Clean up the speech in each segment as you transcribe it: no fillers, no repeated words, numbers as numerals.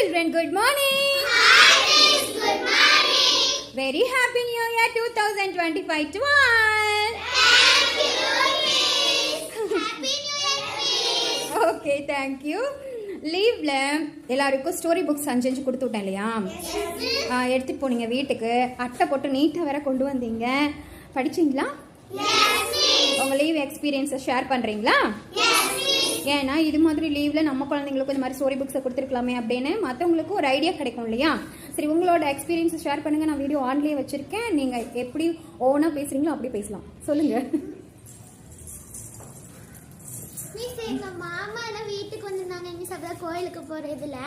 children, good morning. Hi Miss, good morning. Very happy new year 2025 to all. Thank you Miss. Happy New Year Miss. Okay, thank you. லீவ்ல எல்லாருக்கும் story books அஞ்சு கொடுத்து விட்டேன் இல்லையா? எடுத்துட்டு போனீங்க வீட்டுக்கு, அட்டை போட்டு நீட்டாக வேற கொண்டு வந்தீங்க. படிச்சிங்களா? உங்க லீவ் எக்ஸ்பீரியன்ஸை ஷேர் பண்றீங்களா? ஏன்னா இது மாதிரி லீவ்ல நம்ம குழந்தைங்களுக்கு இந்த மாதிரி ஸ்டோரி புக்ஸை கொடுத்துருக்கலாமே அப்படின்னு மற்றவங்களுக்கு ஒரு ஐடியா கிடைக்கும் இல்லையா? சரி, உங்களோட எக்ஸ்பீரியன்ஸை ஷேர் பண்ணுங்க. நான் வீடியோ ஆன்லேயே வச்சிருக்கேன். நீங்க எப்படி ஓனா பேசுறீங்களோ அப்படி பேசலாம். சொல்லுங்க. எங்க மாமா வீட்டுக்கு வந்திருந்தாங்க மிஸ். அப்பதான் கோயிலுக்கு போறதுல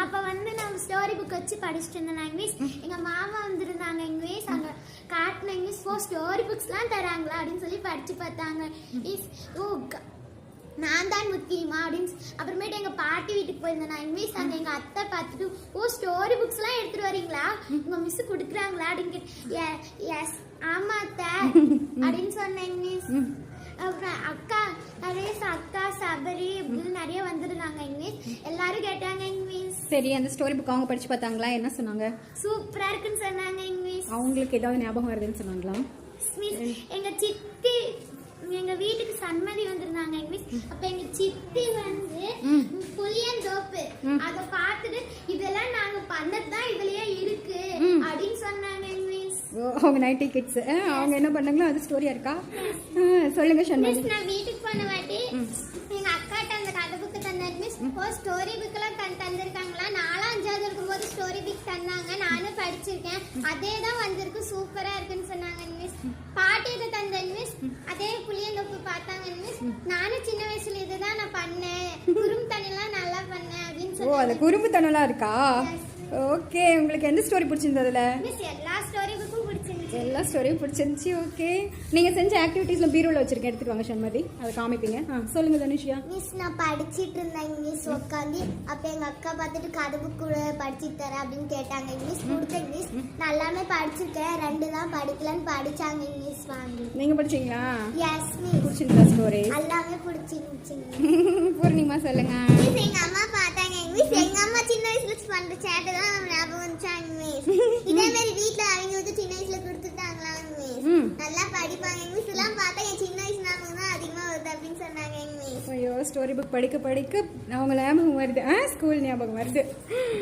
அப்ப வந்து நான் ஸ்டோரி புக் வச்சு படிச்சுட்டு இருந்தேன் மிஸ். எங்க மாமா வந்திருந்தாங்க மிஸ். அங்க காட்டின மிஸ் ஸ்டோரி புக்ஸ் எல்லாம் தராங்களா அப்படின்னு சொல்லி படிச்சு பார்த்தாங்க. நான் தான் முக்கியமா அப்படின்னு அப்புறமேட்டு எங்க பாட்டி வீட்டுக்கு போயிருந்தேன் மிஸ். அங்க எங்க அத்தை பார்த்துட்டு ஸ்டோரி புக்ஸ் எல்லாம் எடுத்துட்டு வரீங்களா, உங்க மிஸ் குடுக்குறாங்களா அப்படின்னு எஸ் ஆமா அத்தை அப்படின்னு சொன்னேன் மிஸ். அப்புறம் அக்கா நரேஷ், அக்கா சபரி இப்படி நிறைய வந்திருந்தாங்க மிஸ். எல்லாரும் கேட்டாங்க மிஸ். சரி, அந்த ஸ்டோரி புக் அவங்க படிச்சு பார்த்தாங்களா? என்ன சொன்னாங்க? சூப்பரா இருக்குன்னு சொன்னாங்க மிஸ். அவங்களுக்கு ஏதாவது ஞாபகம் வருதுன்னு சொன்னாங்களா மிஸ்? எங்க சித்தி எங்க வீட்டுக்கு சன்மதி வந்திருந்தாங்க மிஸ். அப்ப எங்க சித்தி வந்து புளியந்தோப்பு அத பார்த்துட்டு இதெல்லாம் நாங்க பண்ணதுதான் இதுலயே இருக்கு அப்படின்னு சொன்னாங்க மிஸ். அவங்க 90 கிட்ஸ் அவங்க என்ன பண்ணாங்களோ அது ஸ்டோரியா இருக்கா? சொல்லுங்க சண்முகி. நான் வீட்டுக்கு போன வாட்டி எங்க அக்காட்ட அந்த கதை புக் தந்தாங்க மிஸ். ஸ்டோரி புக் எல்லாம் தந்திருக்காங்களா? 4, 5வது இருக்கும்போது ஸ்டோரி புக் தந்தாங்க. நானும் படிச்சிருக்கேன். அதே தான் வந்திருக்கு, சூப்பரா இருக்குன்னு சொன்னாங்க மிஸ். பாட்டி இதை தந்தேன் மிஸ். அதே புளியந்தோப்பு பார்த்தாங்க மிஸ். நானும் சின்ன வயசுல இதுதான் நான் பண்ணேன், குறும்பு தண்ணிலாம் நல்லா பண்ணேன் அப்படின்னு சொல்லி. அந்த குறும்பு தண்ணெல்லாம் இருக்கா? ஓகே, உங்களுக்கு எந்த ஸ்டோரி பிடிச்சிருந்ததுல? மிஸ் எல்லா ஸ்டோரி புக்கும் பிடிச்சிருந்துச்சு. எல்லா ஸ்டோரியும் பிடிச்சிருந்துச்சு. ஓகே, நீங்க செஞ்ச ஆக்டிவிட்டீஸ்ல பீரோல வச்சிருக்கேன், எடுத்துட்டு வாங்க சண்மதி, அதை காமிப்பீங்க. சொல்லுங்க தனுஷியா. மிஸ் நான் படிச்சிட்டு இருந்தேன் மிஸ் உட்காந்து. அப்ப எங்க அக்கா பார்த்துட்டு கதை புக்கு படிச்சுட்டு தரேன் அப்படின்னு கேட்டாங்க மிஸ். கொடுத்தேன் மிஸ். நல்லாமே படிச்சிருக்கேன், 2 தான் படிக்கலன்னு படிச்சாங்க மிஸ். வாங்கி நீங்க படிச்சீங்களா? Yes miss. பிடிச்சிருந்தா ஸ்டோரி? எல்லாமே பிடிச்சிருந்துச்சு. பூர்ணிமா சொல்லுங்க. மிஸ் எங்க அம்மா பார்த்தாங்க மிஸ். எங்க அம்மா சின்ன வயசுல பண்ற சேட்டை தான் ஞாபகம் வந்துச்சாங்க மிஸ். இதே மாதிரி வீட்ல அவங்க வந்து சின்ன வயசுல கொடுத்துட்டாங்களா மிஸ். நல்லா படிப்பாங்க மிஸ். எல்லாம் பார்த்தா என் சின்ன வயசு ஞாபகம் தான் அதிகமா வருது அப்படின்னு சொன்னாங்க மிஸ். ஐயோ, ஸ்டோரி புக் படிக்க படிக்க அவங்க ஞாபகம் வருது, ஸ்கூல் ஞாபகம் வருது.